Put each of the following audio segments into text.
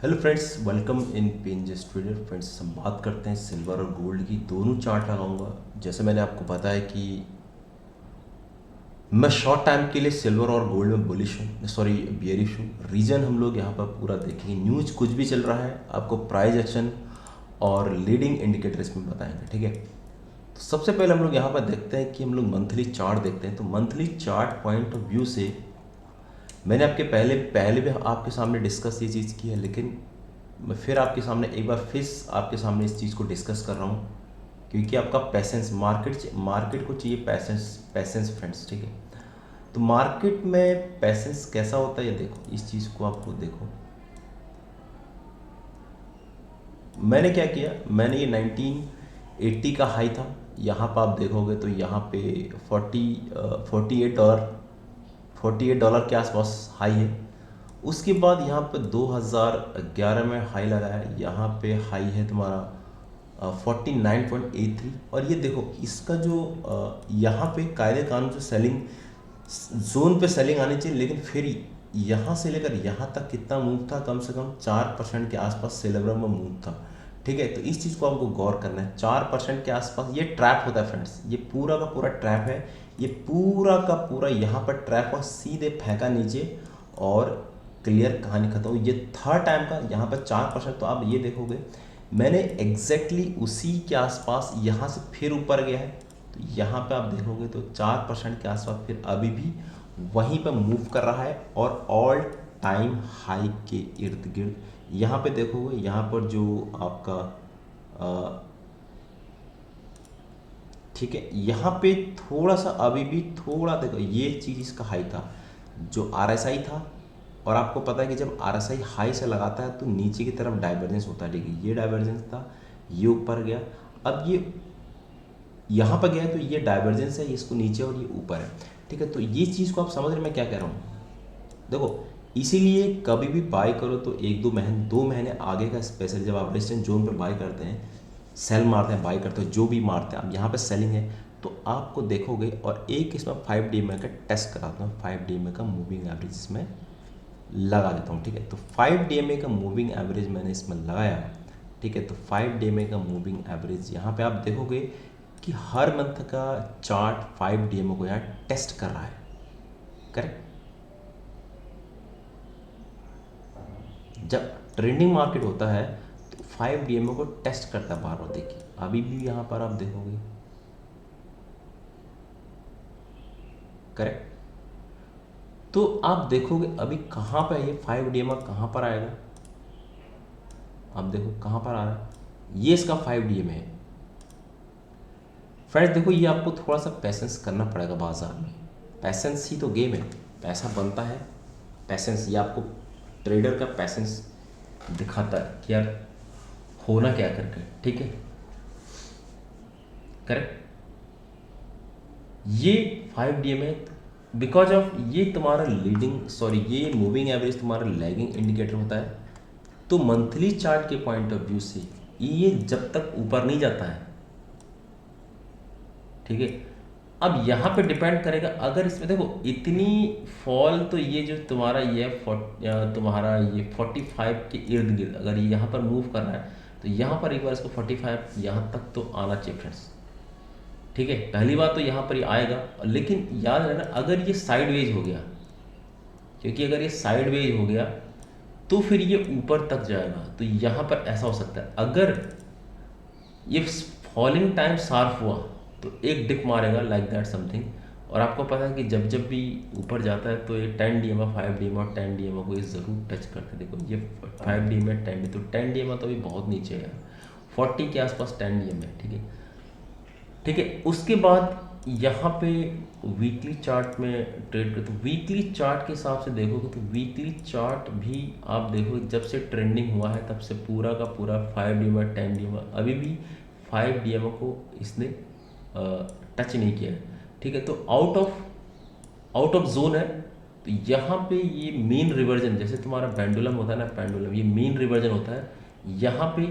Hello friends, welcome in पेंजेस trader. Friends, हम बात करते हैं सिल्वर और गोल्ड की। दोनों चार्ट लगाऊंगा। जैसे मैंने आपको बताया कि मैं शॉर्ट टाइम के लिए सिल्वर और गोल्ड में बुलिश हूँ, सॉरी बियरिश हूँ। रीज़न हम लोग यहाँ पर पूरा देखेंगे। न्यूज़ कुछ भी चल रहा है, आपको प्राइस एक्शन और लीडिंग इंडिकेटर इसमें बताएंगे, ठीक है। तो सबसे पहले हम लोग यहाँ पर देखते हैं कि हम लोग मंथली चार्ट देखते हैं। तो monthly chart point of view से मैंने आपके पहले पहले भी आपके सामने डिस्कस ये चीज़ की है, लेकिन मैं फिर आपके सामने एक बार फिर आपके सामने इस चीज़ को डिस्कस कर रहा हूँ, क्योंकि आपका पैसेंस, मार्केट को चाहिए पैसेंस। पैसेंस फ्रेंड्स, ठीक है। तो मार्केट में पैसेंस कैसा होता है ये देखो, इस चीज़ को आपको देखो। मैंने क्या किया, मैंने ये 1980 का हाई था, यहाँ पर आप देखोगे तो यहाँ पे 48 डॉलर के आसपास हाई है। उसके बाद यहाँ पे 2011 में हाई लगाया, यहाँ पे हाई है तुम्हारा 49.83। और ये देखो इसका जो यहाँ पे कायदे कानून से सेलिंग जोन पे सेलिंग आनी चाहिए, लेकिन फिर यहाँ से लेकर यहाँ तक कितना मूव था, कम से कम 4% के आसपास सिल्वर में मूव था, ठीक है। तो इस चीज़ को आपको गौर करना है। 4% के आसपास ये ट्रैप होता है फ्रेंड्स, ये पूरा का पूरा ट्रैप है। ये पूरा का पूरा यहाँ पर ट्रैप और सीधे फेंका नीचे और क्लियर, कहानी खत्म हुई। ये थर्ड टाइम का यहाँ पर 4%। तो आप ये देखोगे मैंने एग्जैक्टली उसी के आसपास यहाँ से फिर ऊपर गया है। तो यहाँ पे आप देखोगे तो 4% के आसपास फिर अभी भी वहीं पर मूव कर रहा है और ऑल टाइम हाई के इर्द गिर्द। यहाँ पे देखोगे, यहाँ पर जो आपका ठीक है, यहाँ पे थोड़ा सा अभी भी थोड़ा देखो, ये चीज़ इसका हाई था जो RSI था। और आपको पता है कि जब RSI हाई से लगाता है तो नीचे की तरफ डाइवर्जेंस होता है, ठीक है। ये डाइवर्जेंस था, ये ऊपर गया, अब ये यहाँ पर गया है, तो ये डाइवर्जेंस है, इसको नीचे और ये ऊपर है, ठीक है। तो ये चीज़ को आप समझ रहे हैं मैं क्या कह रहा हूँ। देखो, इसीलिए कभी भी बाय करो तो 1-2 महीने आगे का, स्पेशली जब आप रेजिस्टेंस जोन पे बाय करते हैं, सेल मारते हैं, बाय करते हो, जो भी मारते हैं, अब यहाँ पे सेलिंग है तो आपको देखोगे। और एक इसमें 5 DMA का टेस्ट कराता हूँ, 5 DMA का मूविंग एवरेज इसमें लगा देता हूँ, ठीक है। तो 5 DMA का मूविंग एवरेज मैंने इसमें लगाया, ठीक है। तो 5 DMA का मूविंग एवरेज यहाँ पे आप देखोगे कि हर मंथ का चार्ट 5 DMA को यहाँ टेस्ट कर रहा है, करेक्ट। जब ट्रेंडिंग मार्केट होता है तो 5 DMA को टेस्ट करता है बार बार। देखिए अभी भी यहाँ पर आप देखोगे, करेक्ट। तो आप देखोगे अभी कहाँ पर है ये 5 DMA, कहाँ पर आएगा, आप देखो कहाँ पर आ रहा है, ये इसका 5 DMA है फ्रेंड्स। देखो ये आपको थोड़ा सा पैसेंस करना पड़ेगा बाजार में। पैसेंस ही तो गेम है, पैसा बनता है पैसेंस। ये आपको ट्रेडर का पैसेंस दिखाता है कि यार होना क्या करके, ठीक है, करेक्ट। ये 5 DMA बिकॉज ऑफ ये तुम्हारा लीडिंग, सॉरी ये मूविंग एवरेज तुम्हारा लैगिंग इंडिकेटर होता है। तो मंथली चार्ट के पॉइंट ऑफ व्यू से ये जब तक ऊपर नहीं जाता है, ठीक है। अब यहाँ पे डिपेंड करेगा, अगर इसमें देखो इतनी फॉल, तो ये जो तुम्हारा ये तुम्हारा ये 45 के इर्द गिर्द अगर ये यहाँ पर मूव कर रहा है तो यहाँ पर एक बार इसको 45 यहाँ तक तो आना चाहिए फ्रेंड्स, ठीक है। पहली बात तो यहाँ पर ये आएगा, लेकिन याद रखना अगर ये साइडवेज हो गया, क्योंकि अगर ये साइडवेज हो गया तो फिर ये ऊपर तक जाएगा। तो यहाँ पर ऐसा हो सकता है अगर ये फॉलिंग टाइम शार्प हुआ तो एक डिप मारेगा लाइक दैट समथिंग। और आपको पता है कि जब जब भी ऊपर जाता है तो ये 10 DMA 5 DMA और 10 DMA को ये ज़रूर टच करते हैं। देखो ये 5 DMA 10, तो 10 DMA तो अभी बहुत नीचे है, 40 के आसपास 10 DMA, ठीक है, ठीक है। उसके बाद यहाँ पे वीकली चार्ट में ट्रेड करते, तो वीकली चार्ट के हिसाब से देखोगे तो वीकली चार्ट भी आप देखोगे जब से ट्रेंडिंग हुआ है तब से पूरा का पूरा 5 DMA 10 DMA अभी भी 5 DMA को इसने टच नहीं किया है, ठीक है। तो आउट ऑफ जोन है। तो यहाँ पे ये मीन रिवर्जन, जैसे तुम्हारा पेंडुलम होता है ना, पेंडुलम ये मीन रिवर्जन होता है। यहाँ पे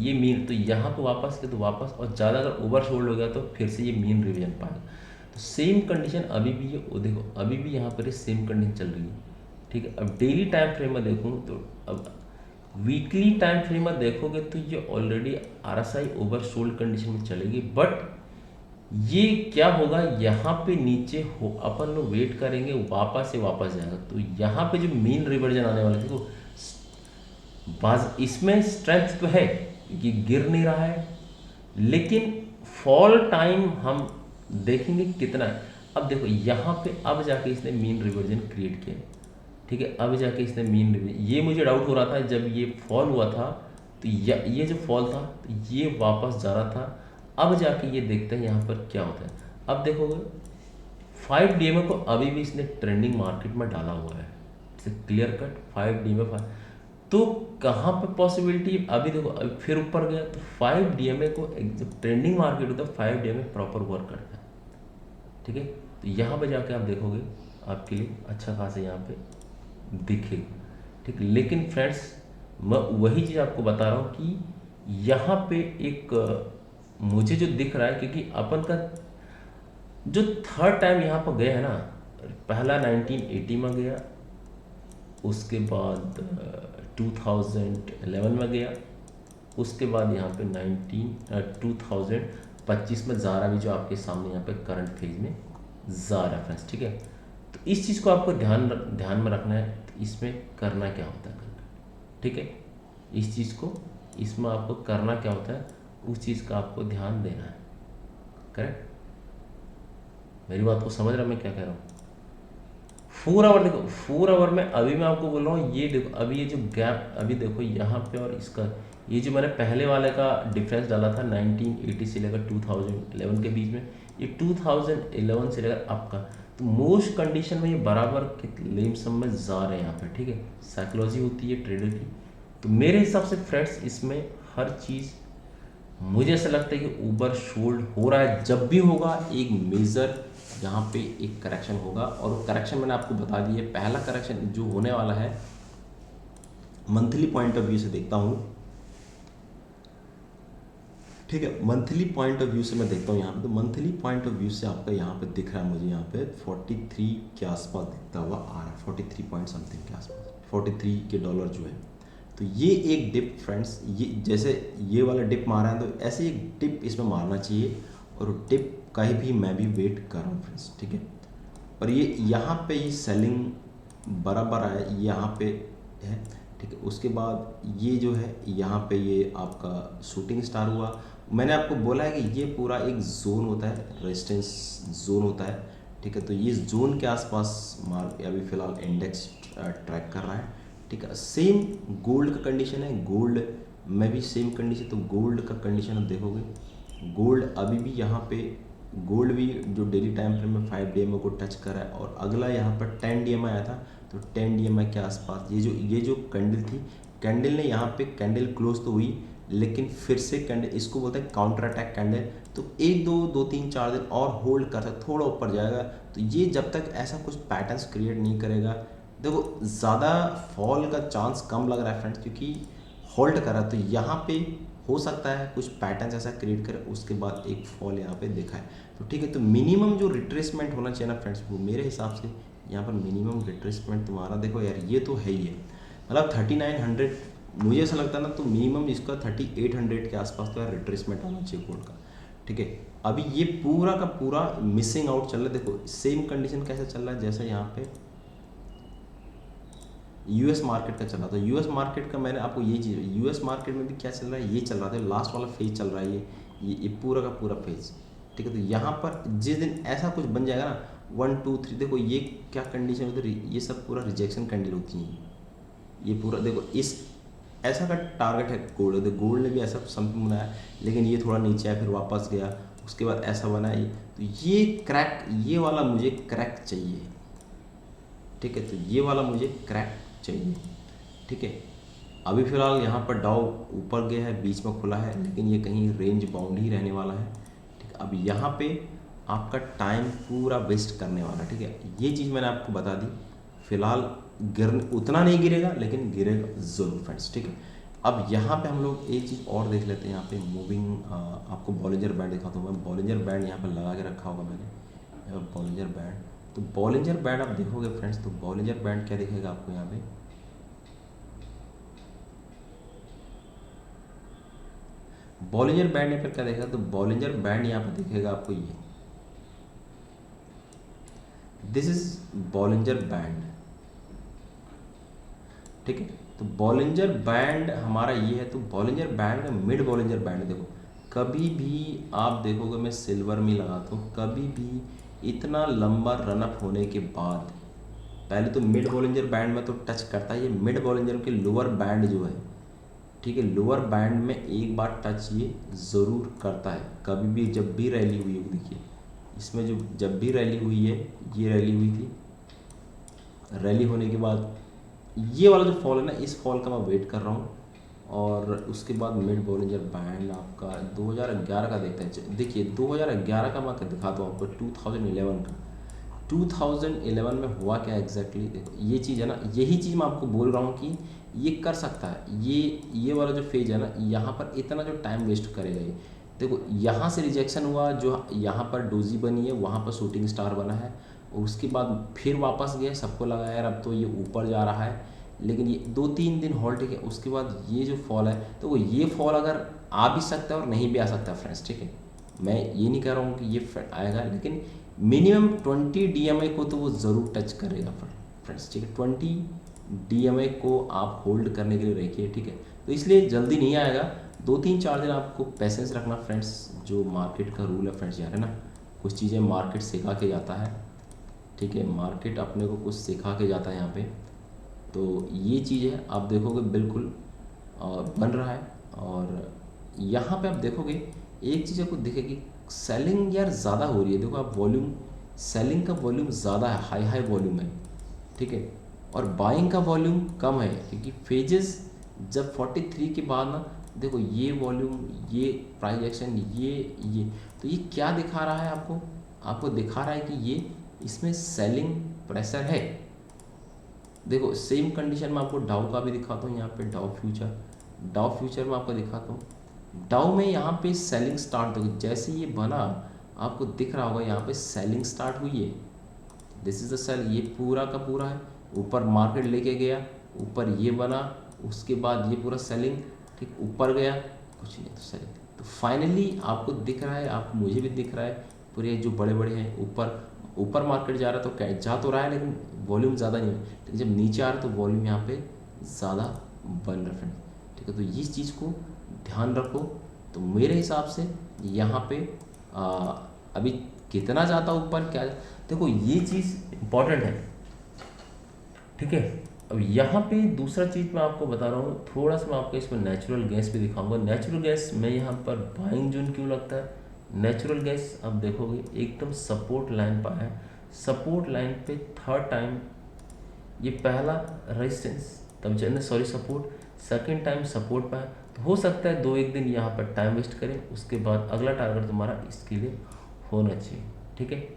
ये मीन, तो यहाँ पे वापस के तो वापस, और ज़्यादा अगर ओवरसोल्ड हो गया तो फिर से ये मीन रिवीजन पाएगा। तो सेम कंडीशन अभी भी ये, वो देखो अभी भी यहाँ पर सेम कंडीशन चल रही है, ठीक है। अब डेली टाइम फ्रेम में देखूँ तो अब वीकली टाइम फ्रेम में देखोगे तो ये ऑलरेडी आरएसआई ओवरसोल्ड कंडीशन में चलेगी, बट ये क्या होगा, यहाँ पे नीचे हो अपन लोग वेट करेंगे, वापस से वापस जाएगा। तो यहाँ पे जो मेन रिवर्जन आने वाला है, देखो बाज इसमें स्ट्रेंथ तो है, ये गिर नहीं रहा है, लेकिन फॉल टाइम हम देखेंगे कितना है। अब देखो यहाँ पे अब जाके इसने मीन रिवर्जन क्रिएट किया, ठीक है, अब जाके इसने मीन रिवर्जन, ये मुझे डाउट हो रहा था जब ये फॉल हुआ था, तो ये जो फॉल था तो ये वापस जा रहा था। अब जाके ये देखते हैं यहाँ पर क्या होता है। अब देखोगे 5 DMA को अभी भी इसने ट्रेंडिंग मार्केट में डाला हुआ है, क्लियर कट 5 DMA। तो कहाँ पे पॉसिबिलिटी, अभी देखो अभी फिर ऊपर गया, तो 5 DMA को जब ट्रेंडिंग मार्केट होता है 5 DMA प्रॉपर वर्क करता है, ठीक है। तो यहाँ पे जाके आप देखोगे आपके लिए अच्छा खासा यहाँ पे दिखेगा, ठीक। लेकिन फ्रेंड्स मैं वही चीज़ आपको बता रहा हूँ कि यहाँ पे एक मुझे जो दिख रहा है, क्योंकि अपन का जो थर्ड टाइम यहाँ पर गया है ना, पहला 1980 में गया, उसके बाद 2011 में गया, उसके बाद यहाँ पे 2025 में जा रहा भी, जो आपके सामने यहाँ पे करंट फेज में जा रहा है फ्रेंड्स, ठीक है। तो इस चीज़ को आपको ध्यान में रखना है, तो इसमें करना क्या होता है, ठीक है। इस चीज़ को इसमें आपको करना क्या होता है, उस चीज़ का आपको ध्यान देना है, करेक्ट। मेरी बात को समझ रहा मैं क्या कह रहा हूँ। 4 आवर देखो, 4 आवर में अभी मैं आपको बोल रहा हूँ, ये देखो अभी ये जो गैप अभी देखो यहाँ पे, और इसका ये जो मैंने पहले वाले का डिफरेंस डाला था 1980 से लेकर 2011 के बीच में, ये 2011 से लेकर अब का, तो मोस्ट कंडीशन में ये बराबर के लेमसम में जा रहे हैं यहाँ पे, ठीक है। साइकोलॉजी होती है ट्रेडर की। तो मेरे हिसाब से फ्रेंड्स इसमें हर चीज़ मुझे ऐसा लगता है कि ओवर शोल्ड हो रहा है। जब भी होगा एक मेजर यहाँ पे एक करेक्शन होगा, और वो करेक्शन मैंने आपको बता दी है। पहला करेक्शन जो होने वाला है मंथली पॉइंट ऑफ व्यू से देखता हूँ, ठीक है। मंथली पॉइंट ऑफ व्यू से मैं देखता हूँ यहाँ पे, तो मंथली पॉइंट ऑफ व्यू से आपका यहाँ पे दिख रहा है मुझे, यहाँ पे 43 के आसपास दिखता हुआ आ रहा है, 43 पॉइंट समथिंग के आसपास, 43 के डॉलर जो है। तो ये एक डिप फ्रेंड्स, ये जैसे ये वाला डिप मारा है, तो ऐसे एक डिप इसमें मारना चाहिए, और डिप का ही भी मैं भी वेट कर रहा हूँ फ्रेंड्स, ठीक है। और ये यहाँ पे ये सेलिंग बराबर है, यहाँ पे है, ठीक है। उसके बाद ये जो है यहाँ पे ये आपका शूटिंग स्टार हुआ। मैंने आपको बोला है कि ये पूरा एक जोन होता है, रेजिस्टेंस जोन होता है, ठीक है। तो ये जोन के आसपास मार्क अभी फ़िलहाल इंडेक्स ट्रैक कर रहा है, ठीक है। सेम गोल्ड का कंडीशन है, गोल्ड में भी सेम कंडीशन। तो गोल्ड का कंडीशन आप देखोगे, गोल्ड अभी भी यहाँ पे, गोल्ड भी जो डेली टाइम फ्रेम में 5 DMA को टच कर रहा है, और अगला यहाँ पर 10 DMA आया था, तो 10 DMA के आसपास ये जो कैंडल थी, कैंडल ने यहाँ पे कैंडल क्लोज तो हुई, लेकिन फिर से कैंडल, इसको बोलते हैं काउंटर अटैक कैंडल। तो 1 2 2 3 4 दिन और होल्ड कर सकता, थोड़ा ऊपर जाएगा। तो ये जब तक ऐसा कुछ पैटर्न्स क्रिएट नहीं करेगा, देखो ज़्यादा फॉल का चांस कम लग रहा है फ्रेंड्स, क्योंकि होल्ड कर रहा है। तो यहाँ पे हो सकता है कुछ पैटर्न्स ऐसा क्रिएट करे, उसके बाद एक फॉल यहाँ पे देखा है, तो ठीक है। तो मिनिमम जो रिट्रेसमेंट होना चाहिए ना फ्रेंड्स, वो मेरे हिसाब से यहाँ पर मिनिमम रिट्रेसमेंट तुम्हारा, देखो यार ये तो है ही है, मतलब 3900, मुझे ऐसा लगता है ना, तो मिनिमम इसका 3800 के आसपास तो यार रिट्रेसमेंट होना चाहिए गोल्ड का, ठीक है। अभी ये पूरा का पूरा मिसिंग आउट चल रहा है। देखो सेम कंडीशन कैसे चल रहा है, जैसे यहाँ पे यूएस मार्केट का चल रहा था। यूएस मार्केट का मैंने आपको ये चीज़, यूएस मार्केट में भी क्या चल रहा है, ये चल रहा था, लास्ट वाला फेज चल रहा है, ये पूरा का पूरा फेज, ठीक है। तो यहाँ पर जिस दिन ऐसा कुछ बन जाएगा ना, 1 2 3, देखो ये क्या कंडीशन होती है, ये सब पूरा रिजेक्शन कैंडल होती है, ये पूरा देखो इस ऐसा का टारगेट है गोल्ड। देखो गोल्ड ने भी ऐसा समथिंग बनाया, लेकिन ये थोड़ा नीचे आया, फिर वापस गया, उसके बाद ऐसा बना ये। तो ये क्रैक, ये वाला मुझे क्रैक चाहिए, ठीक है। तो ये वाला मुझे क्रैक चाहिए, ठीक है। अभी फ़िलहाल यहाँ पर डाउ ऊपर गया है, बीच में खुला है, लेकिन ये कहीं रेंज बाउंड ही रहने वाला है, ठीक है। अब यहाँ पे आपका टाइम पूरा वेस्ट करने वाला, ठीक है। ये चीज़ मैंने आपको बता दी। फिलहाल गिर उतना नहीं गिरेगा, लेकिन गिरेगा ज़रूर फ्रेंड्स, ठीक है। अब यहाँ पे हम लोग एक चीज़ और देख लेते हैं, यहाँ पे मूविंग, आपको बॉलिंजर बैंड दिखाता हूँ मैं। बॉलिंजर बैंड यहाँ पर लगा के रखा होगा मैंने, बॉलिंजर बैंड। तो बॉलिंजर बैंड आप देखोगे फ्रेंड्स, तो बॉलिंजर बैंड क्या दिखेगा आपको यहाँ पे, बॉलिंजर बैंड यहाँ पर क्या देखेगा, तो बॉलिंजर बैंड यहाँ पर दिखेगा आपको ये, दिस इज बॉलिंजर बैंड, ठीक है। तो बॉलिंजर बैंड हमारा ये है, तो बॉलिंजर बैंड में मिड बॉलिंजर बैंड देखो, कभी भी आप देखोगे मैं सिल्वर में लगाता हूँ, कभी भी इतना लंबा रनअप होने के बाद पहले तो मिड बॉलिंजर बैंड में तो टच करता है, ये मिड बॉलिंजर के लोअर बैंड जो है, ठीक है, लोअर बैंड में एक बार टच ये ज़रूर करता है कभी भी, जब भी रैली हुई है। देखिए इसमें जो जब भी रैली हुई है, ये रैली हुई थी, रैली होने के बाद ये वाला जो फॉल है ना, इस फॉल का मैं वेट कर रहा हूँ। और उसके बाद मिड बॉलिंजर बैंड आपका 2011 का देखते हैं। देखिए 2011 का मैं दिखाता हूँ आपको, 2011 का, 2011 में हुआ क्या एग्जैक्टली देखो, ये चीज़ है ना, यही चीज़ मैं आपको बोल रहा हूँ कि ये कर सकता है, ये वाला जो फेज है ना, यहाँ पर इतना जो टाइम वेस्ट करेगा ये, देखो यहाँ से रिजेक्शन हुआ, जो यहाँ पर डोजी बनी है वहाँ पर शूटिंग स्टार बना है, और उसके बाद फिर वापस गए, सबको लगा यार अब तो ये ऊपर जा रहा है, लेकिन ये 2-3 दिन होल्ड, ठीक है। उसके बाद ये जो फॉल है, तो वो ये फॉल अगर आ भी सकता है और नहीं भी आ सकता फ्रेंड्स, ठीक है। मैं ये नहीं कह रहा हूँ कि ये आएगा, लेकिन मिनिमम 20 DMA को तो वो ज़रूर टच करेगा फ्रेंड्स, ठीक है। 20 DMA को आप होल्ड करने के लिए रखिए, ठीक है। तो इसलिए जल्दी नहीं आएगा, 2-3-4 दिन आपको पैसेंस रखना फ्रेंड्स। जो मार्केट का रूल है फ्रेंड्स यार, है ना, कुछ चीज़ें मार्केट सिखा के जाता है, ठीक है, मार्केट अपने को कुछ सिखा के जाता है यहाँ पे। तो ये चीज़ है, आप देखोगे बिल्कुल बन रहा है। और यहाँ पे आप देखोगे एक चीज़ आपको दिखेगी, सेलिंग यार ज़्यादा हो रही है, देखो आप वॉल्यूम, सेलिंग का वॉल्यूम ज़्यादा है, हाई वॉल्यूम है, ठीक है, और बाइंग का वॉल्यूम कम है, क्योंकि फेजेस जब 43 के बाद ना, देखो ये वॉल्यूम, ये प्राइस एक्शन, ये तो ये क्या दिखा रहा है आपको, आपको दिखा रहा है कि ये इसमें सेलिंग प्रेशर है। देखो सेम कंडीशन में आपको डाउ का भी दिखाता हूँ, यहाँ पे डाउ फ्यूचर में आपको दिखाता हूँ। डाउ में यहाँ पे सेलिंग स्टार्ट होगी, जैसे ये बना आपको दिख रहा होगा, यहाँ पे सेलिंग स्टार्ट हुई है, दिस इज द सेल, ये पूरा का पूरा है, ऊपर मार्केट लेके गया, ऊपर ये बना, उसके बाद ये पूरा सेलिंग, ठीक, ऊपर गया, कुछ नहीं तो सेलिंग। तो फाइनली आपको दिख रहा है, आपको मुझे भी दिख रहा है, पूरे जो बड़े बड़े हैं ऊपर मार्केट जा रहा है, तो जा तो रहा है लेकिन वॉल्यूम ज़्यादा नहीं है, लेकिन जब नीचे आ रहा है तो वॉल्यूम यहाँ पे ज़्यादा बन रहा है फ्रेंड, ठीक है। तो इस चीज़ को ध्यान रखो। तो मेरे हिसाब से यहाँ पे अभी कितना जाता ऊपर क्या, देखो ये चीज़ इम्पॉर्टेंट है, ठीक है। अब यहाँ पे दूसरा चीज़ मैं आपको बता रहा हूँ, थोड़ा सा मैं आपको इसमें नेचुरल गैस भी दिखाऊंगा। नेचुरल गैस में यहाँ पर बाइंग जोन क्यों लगता है, नेचुरल गैस आप देखोगे एकदम सपोर्ट लाइन पर है, सपोर्ट लाइन पे थर्ड टाइम ये पहला रेजिस्टेंस, तब चलने sorry support, second time support पर है, तो हो सकता है 2-1 दिन यहाँ पर टाइम वेस्ट करें, उसके बाद अगला टारगेट तुम्हारा इसके लिए होना चाहिए, ठीक है।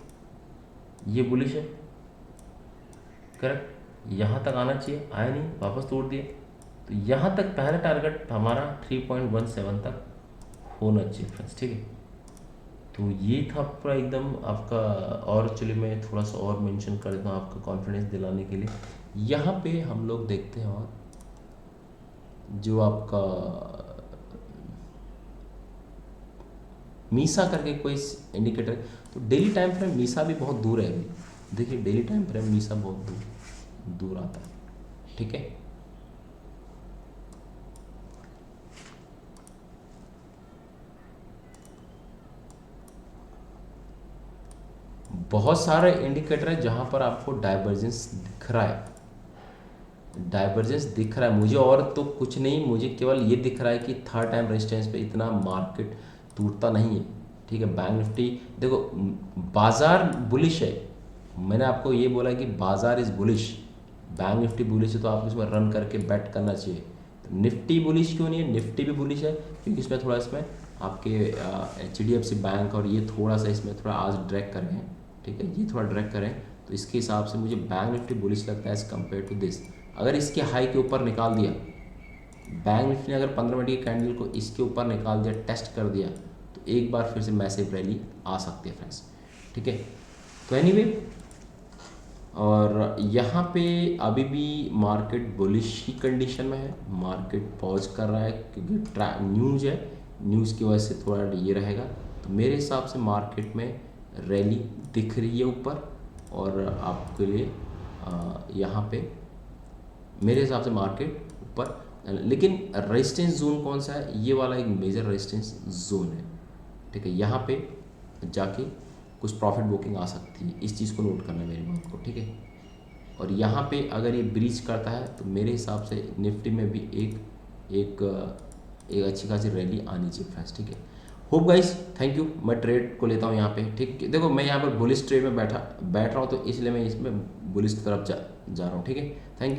ये बुलिश है, करेक्ट, यहाँ तक आना चाहिए, आया नहीं, वापस तोड़ दिए, तो यहाँ तक पहला टारगेट हमारा 3.17 तक होना चाहिए फ्रेंड्स, ठीक है। तो ये था पूरा एकदम आपका, और चलिए मैं थोड़ा सा और मेंशन कर देता हूँ आपका कॉन्फिडेंस दिलाने के लिए। यहाँ पे हम लोग देखते हैं, और जो आपका मीसा करके कोई इंडिकेटर, तो डेली टाइम फ्रेम मीसा भी बहुत दूर है अभी, देखिए डेली टाइम फ्रेम मीसा बहुत दूर आता है, ठीक है। बहुत सारे इंडिकेटर है जहां पर आपको डाइवर्जेंस दिख रहा है, डाइवर्जेंस दिख रहा है मुझे, और तो कुछ नहीं, मुझे केवल ये दिख रहा है कि थर्ड टाइम रेजिस्टेंस पे इतना मार्केट टूटता नहीं है, ठीक है। बैंक निफ्टी देखो बाजार बुलिश है, मैंने आपको ये बोला कि बाजार is bullish, bank Nifty bullish है, तो आपको इसमें रन करके बैट करना चाहिए। तो निफ्टी बुलिश क्यों नहीं है, निफ्टी भी बुलिश है, क्योंकि इसमें थोड़ा इसमें आपके HDFC बैंक और ये थोड़ा सा इसमें थोड़ा आज ड्रैग कर रहे हैं, ठीक है, ये थोड़ा ड्रैग करें, तो इसके हिसाब से मुझे बैंक निफ्टी बुलिश लगता है एज़ कम्पेयर टू दिस। अगर इसके हाई के ऊपर निकाल दिया, बैंक निफ्टी ने अगर 15 मिनट की कैंडल को इसके ऊपर निकाल दिया, टेस्ट कर दिया, तो एक बार फिर से मैसिव रैली आ सकती है फ्रेंड्स, ठीक है। तो एनीवे, और यहाँ पे अभी भी मार्केट बुलिश की कंडीशन में है, मार्केट पॉज कर रहा है, क्योंकि न्यूज़ है न्यूज़ की वजह से थोड़ा ये रहेगा। तो मेरे हिसाब से मार्केट में रैली दिख रही है ऊपर, और आपके लिए यहाँ पे मेरे हिसाब से मार्केट ऊपर, लेकिन रेजिस्टेंस जोन कौन सा है, ये वाला एक मेजर रेजिस्टेंस जोन है। ठीक है, यहाँ पे जाके कुछ प्रॉफिट बुकिंग आ सकती है, इस चीज़ को नोट करना है मेरी बात को। ठीक है, और यहाँ पे अगर ये ब्रीच करता है तो मेरे हिसाब से निफ्टी में भी एक एक अच्छी खासी रैली आनी चाहिए फ्रेंड्स। ठीक है, होप गाइस, थैंक यू। मैं ट्रेड को लेता हूँ यहाँ पे। ठीक, देखो मैं यहाँ पर बुलिश ट्रेड में बैठ रहा हूँ, तो इसलिए मैं इसमें बुलिश की तरफ जा रहा हूँ। ठीक है, थैंक यू।